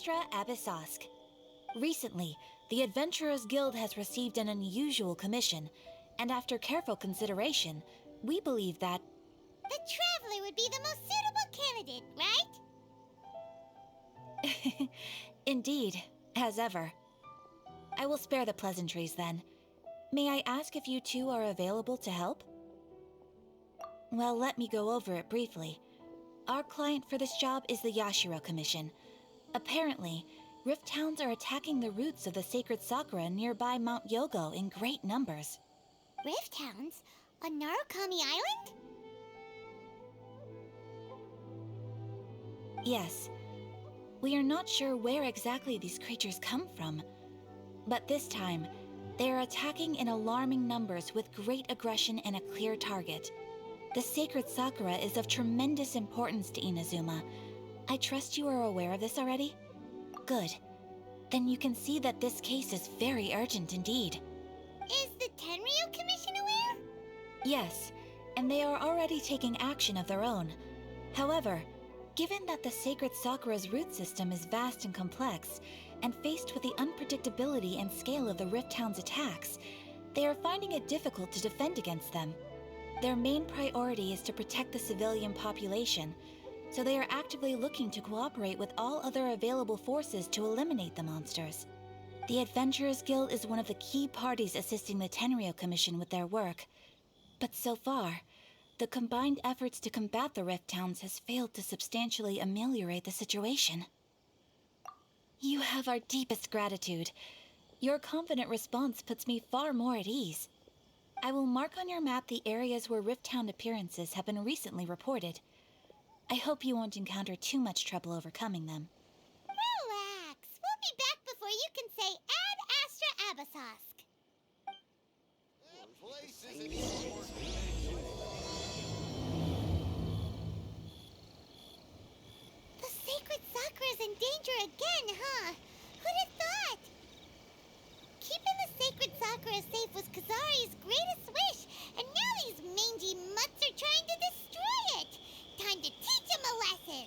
Astra Abyssosk. Recently, the Adventurers Guild has received an unusual commission, and after careful consideration, we believe that... The Traveler would be the most suitable candidate, right? Indeed, as ever. I will spare the pleasantries then. May I ask if you two are available to help? Well, let me go over it briefly. Our client for this job is the Yashiro Commission. Apparently, Rift Hounds are attacking the roots of the sacred sakura nearby Mount Yogo in great numbers. Rift Hounds? On Narukami Island? Yes. We are not sure where exactly these creatures come from. But this time, they are attacking in alarming numbers with great aggression and a clear target. The sacred sakura is of tremendous importance to Inazuma. I trust you are aware of this already? Good. Then you can see that this case is very urgent indeed. Is the Tenryu Commission aware? Yes, and they are already taking action of their own. However, given that the sacred sakura's root system is vast and complex, and faced with the unpredictability and scale of the Rift Hound's attacks, they are finding it difficult to defend against them. Their main priority is to protect the civilian population, so they are actively looking to cooperate with all other available forces to eliminate the monsters. The Adventurers Guild is one of the key parties assisting the Tenryu Commission with their work. But so far, the combined efforts to combat the Rift Hounds has failed to substantially ameliorate the situation. You have our deepest gratitude. Your confident response puts me far more at ease. I will mark on your map the areas where Rift Hound appearances have been recently reported. I hope you won't encounter too much trouble overcoming them. Relax. We'll be back before you can say Ad Astra Abyssosk. The sacred sakura's in danger again, huh? Who'd have thought? Keeping the sacred sakura safe was Kazari's greatest wish, and now these mangy mutts are trying to destroy it! Time to teach him a lesson!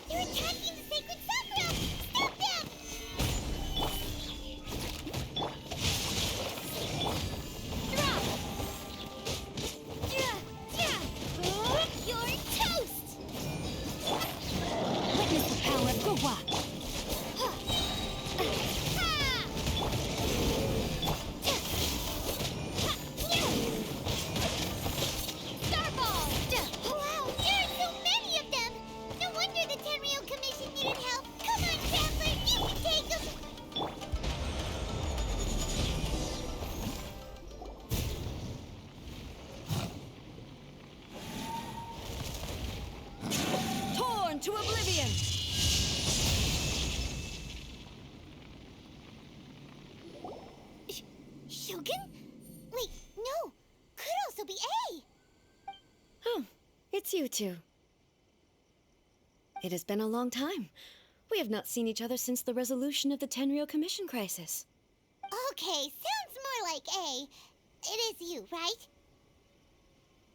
They're attacking the sacred sakura! Stop them! Drop! You're toast! Witness the power of Gowa! Starball! Wow, there are so many of them! No wonder the Tenryu Commission needed help! Come on, Traveler, you can take them! Torn to oblivion! Shogun? Wait, no! Could also be A! Oh, it's you two. It has been a long time. We have not seen each other since the resolution of the Tenryu Commission crisis. Okay, sounds more like A. It is you, right?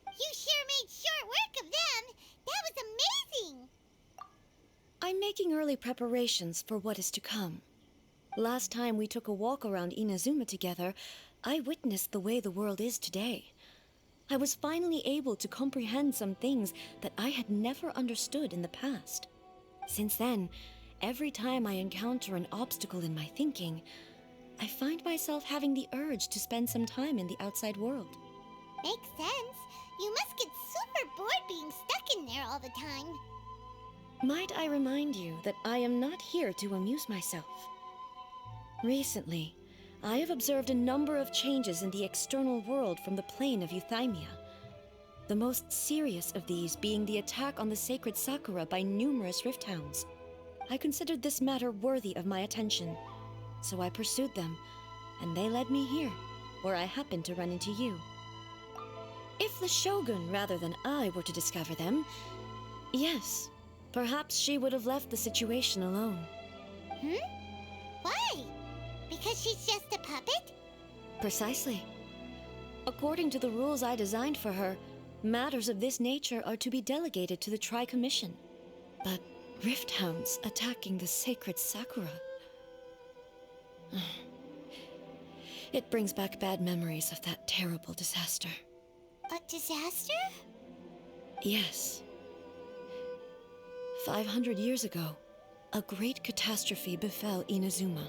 You sure made short work of them! That was amazing! I'm making early preparations for what is to come. Last time we took a walk around Inazuma together, I witnessed the way the world is today. I was finally able to comprehend some things that I had never understood in the past. Since then, every time I encounter an obstacle in my thinking, I find myself having the urge to spend some time in the outside world. Makes sense. You must get super bored being stuck in there all the time. Might I remind you that I am not here to amuse myself? Recently, I have observed a number of changes in the external world from the plane of Euthymia. The most serious of these being the attack on the sacred Sakura by numerous rift hounds. I considered this matter worthy of my attention, so I pursued them, and they led me here, where I happened to run into you. If the Shogun rather than I were to discover them, yes, perhaps she would have left the situation alone. Why? Because she's just a puppet? Precisely. According to the rules I designed for her, matters of this nature are to be delegated to the Tri-Commission. But rift hounds attacking the sacred Sakura... It brings back bad memories of that terrible disaster. A disaster? Yes. 500 years ago, a great catastrophe befell Inazuma.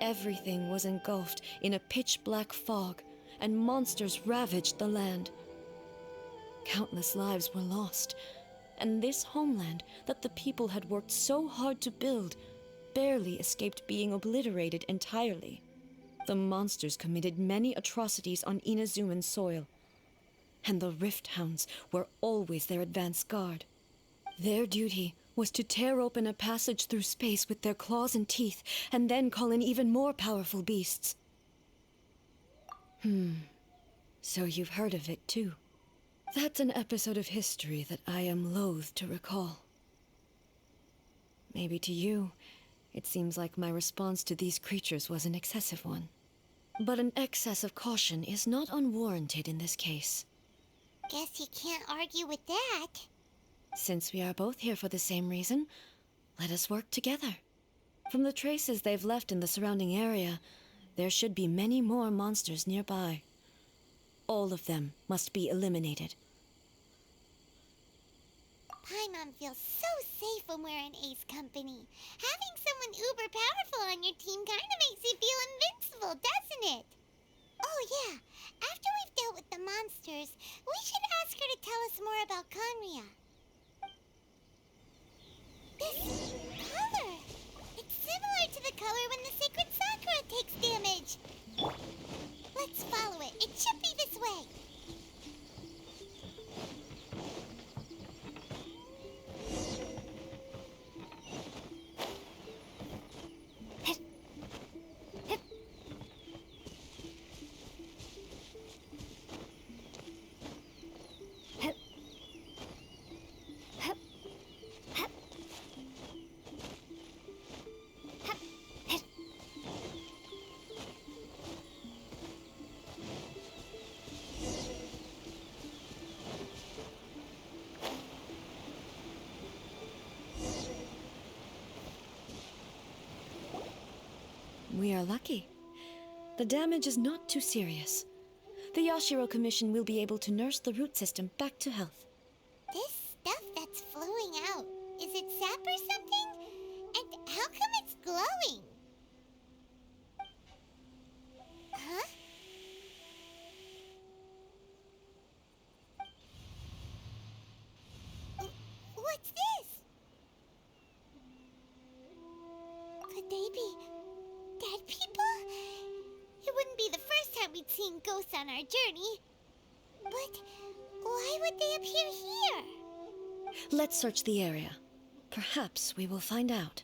Everything was engulfed in a pitch-black fog, and monsters ravaged the land. Countless lives were lost, and this homeland that the people had worked so hard to build barely escaped being obliterated entirely. The monsters committed many atrocities on Inazuman soil, and the Rift Hounds were always their advance guard. Their duty was to tear open a passage through space with their claws and teeth, and then call in even more powerful beasts. So you've heard of it too. That's an episode of history that I am loath to recall. Maybe to you, it seems like my response to these creatures was an excessive one. But an excess of caution is not unwarranted in this case. Guess you can't argue with that. Since we are both here for the same reason, let us work together. From the traces they've left in the surrounding area, there should be many more monsters nearby. All of them must be eliminated. Paimon feels so safe when we're in Ace Company. Having someone uber powerful on your team kinda makes you feel invincible, doesn't it? Oh yeah, after we've dealt with the monsters, we should ask her to tell us more about Conria. This color! It's similar to the color when the sacred Sakura takes damage. Let's follow it. It should be this way. We are lucky. The damage is not too serious. The Yashiro Commission will be able to nurse the root system back to health. This stuff that's flowing out, is it sap or something? And how come it's glowing? Huh? What's this? Could they be dead people? It wouldn't be the first time we'd seen ghosts on our journey. But why would they appear here? Let's search the area. Perhaps we will find out.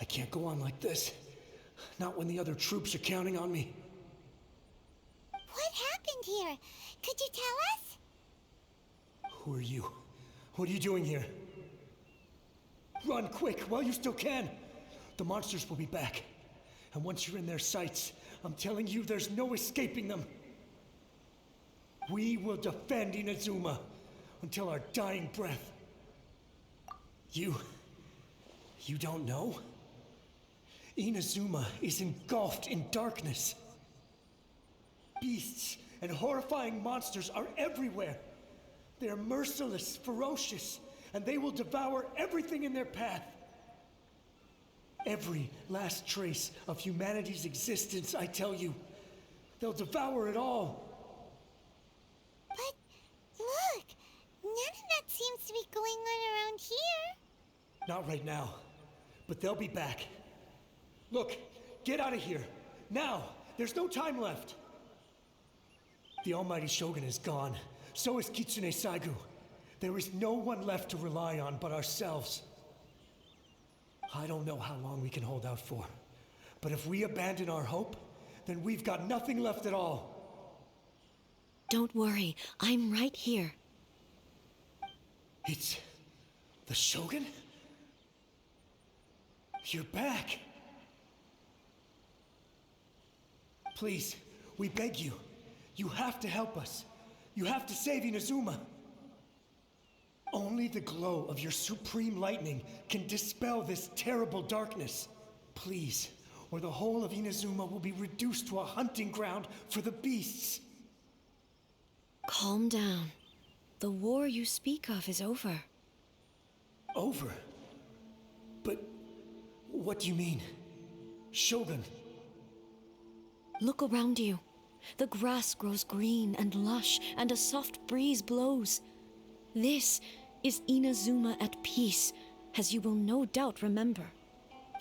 I can't go on like this. Not when the other troops are counting on me. What happened here? Could you tell us? Who are you? What are you doing here? Run quick while you still can. The monsters will be back. And once you're in their sights, I'm telling you there's no escaping them. We will defend Inazuma until our dying breath. You don't know? Inazuma is engulfed in darkness. Beasts and horrifying monsters are everywhere. They are merciless, ferocious, and they will devour everything in their path. Every last trace of humanity's existence, I tell you. They'll devour it all. None of that seems to be going on around here. Not right now, but they'll be back. Look, get out of here. Now! There's no time left! The Almighty Shogun is gone. So is Kitsune Saigu. There is no one left to rely on but ourselves. I don't know how long we can hold out for. But if we abandon our hope, then we've got nothing left at all. Don't worry, I'm right here. It's... the Shogun? You're back! Please, we beg you. You have to help us. You have to save Inazuma. Only the glow of your supreme lightning can dispel this terrible darkness. Please, or the whole of Inazuma will be reduced to a hunting ground for the beasts. Calm down. The war you speak of is over. Over? But what do you mean? Shogun? Look around you. The grass grows green and lush, and a soft breeze blows. This is Inazuma at peace, as you will no doubt remember.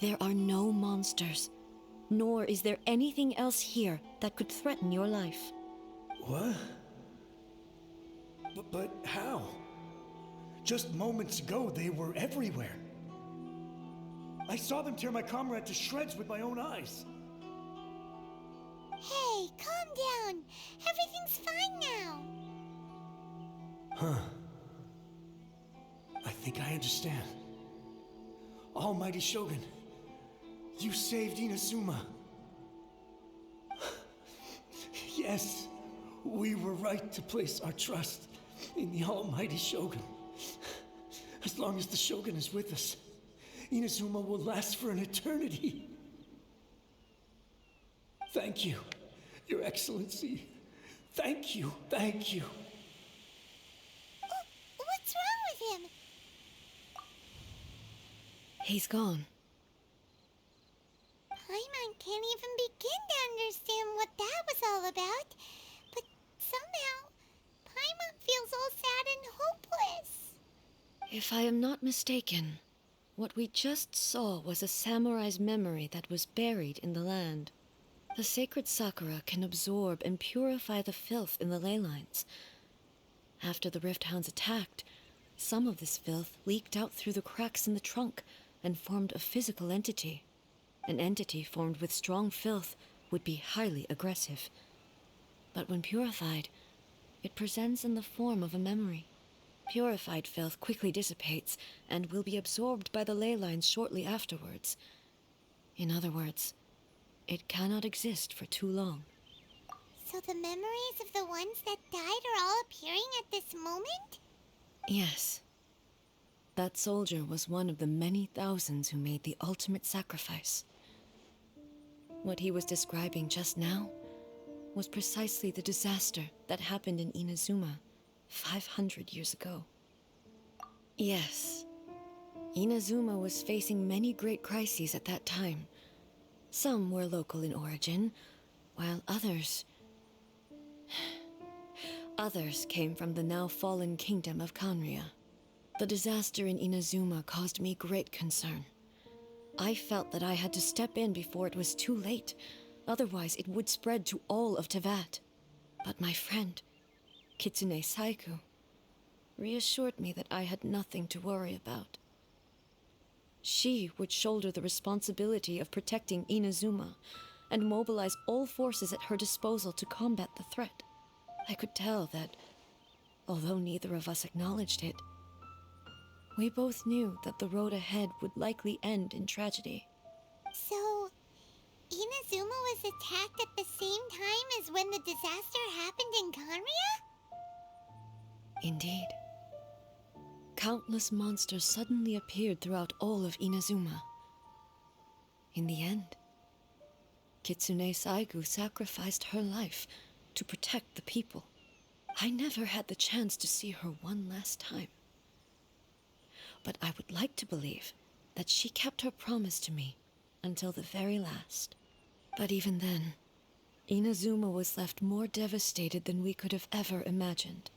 There are no monsters, nor is there anything else here that could threaten your life. What? But how? Just moments ago, they were everywhere. I saw them tear my comrade to shreds with my own eyes. Hey, calm down. Everything's fine now. Huh. I think I understand. Almighty Shogun, you saved Inazuma. Yes, we were right to place our trust in the Almighty Shogun. As long as the Shogun is with us, Inazuma will last for an eternity. Thank you, Your Excellency. Thank you, thank you. What's wrong with him? He's gone. Paimon can't even begin to understand what that was all about. But somehow, Paimon feels all sad and hopeless. If I am not mistaken, what we just saw was a samurai's memory that was buried in the land. The sacred sakura can absorb and purify the filth in the ley lines. After the Rift Hounds attacked, some of this filth leaked out through the cracks in the trunk and formed a physical entity. An entity formed with strong filth would be highly aggressive. But when purified, it presents in the form of a memory. Purified filth quickly dissipates and will be absorbed by the ley lines shortly afterwards. In other words, it cannot exist for too long. So the memories of the ones that died are all appearing at this moment? Yes. That soldier was one of the many thousands who made the ultimate sacrifice. What he was describing just now was precisely the disaster that happened in Inazuma 500 years ago. Yes, Inazuma was facing many great crises at that time. Some were local in origin, while others came from the now fallen kingdom of Kanria. The disaster in Inazuma caused me great concern. I felt that I had to step in before it was too late, otherwise it would spread to all of Teyvat. But my friend, Kitsune Saigu, reassured me that I had nothing to worry about. She would shoulder the responsibility of protecting Inazuma and mobilize all forces at her disposal to combat the threat. I could tell that, although neither of us acknowledged it, we both knew that the road ahead would likely end in tragedy. So, Inazuma was attacked at the same time as when the disaster happened in Kanria? Indeed. Countless monsters suddenly appeared throughout all of Inazuma. In the end, Kitsune Saigu sacrificed her life to protect the people. I never had the chance to see her one last time. But I would like to believe that she kept her promise to me until the very last. But even then, Inazuma was left more devastated than we could have ever imagined.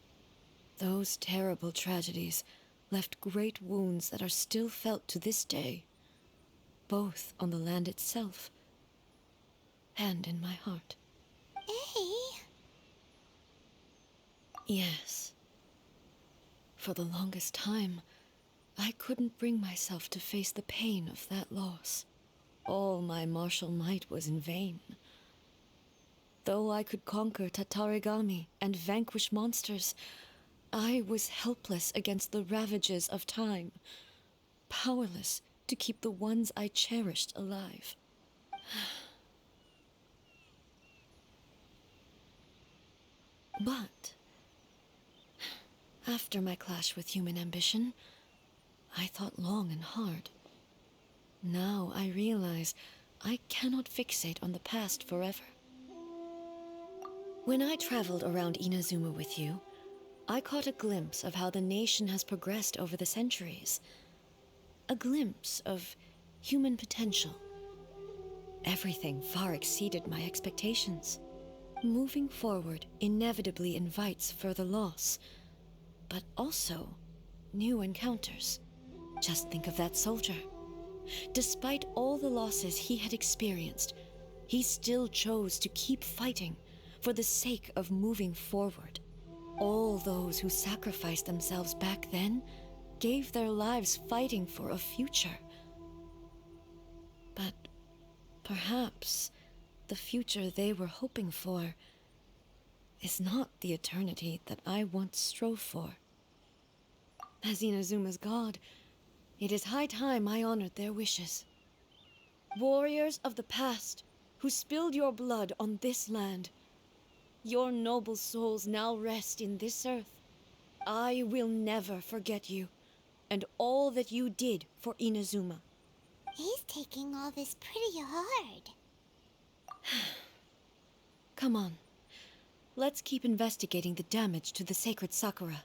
Those terrible tragedies left great wounds that are still felt to this day, both on the land itself and in my heart. Eh? Yes. For the longest time, I couldn't bring myself to face the pain of that loss. All my martial might was in vain. Though I could conquer Tatarigami and vanquish monsters, I was helpless against the ravages of time, powerless to keep the ones I cherished alive. But after my clash with human ambition, I thought long and hard. Now I realize I cannot fixate on the past forever. When I traveled around Inazuma with you, I caught a glimpse of how the nation has progressed over the centuries. A glimpse of human potential. Everything far exceeded my expectations. Moving forward inevitably invites further loss, but also new encounters. Just think of that soldier. Despite all the losses he had experienced, he still chose to keep fighting for the sake of moving forward. All those who sacrificed themselves back then gave their lives fighting for a future. But perhaps the future they were hoping for is not the eternity that I once strove for. As Inazuma's god, it is high time I honored their wishes. Warriors of the past, who spilled your blood on this land, your noble souls now rest in this earth. I will never forget you, and all that you did for Inazuma. He's taking all this pretty hard. Come on. Let's keep investigating the damage to the sacred Sakura.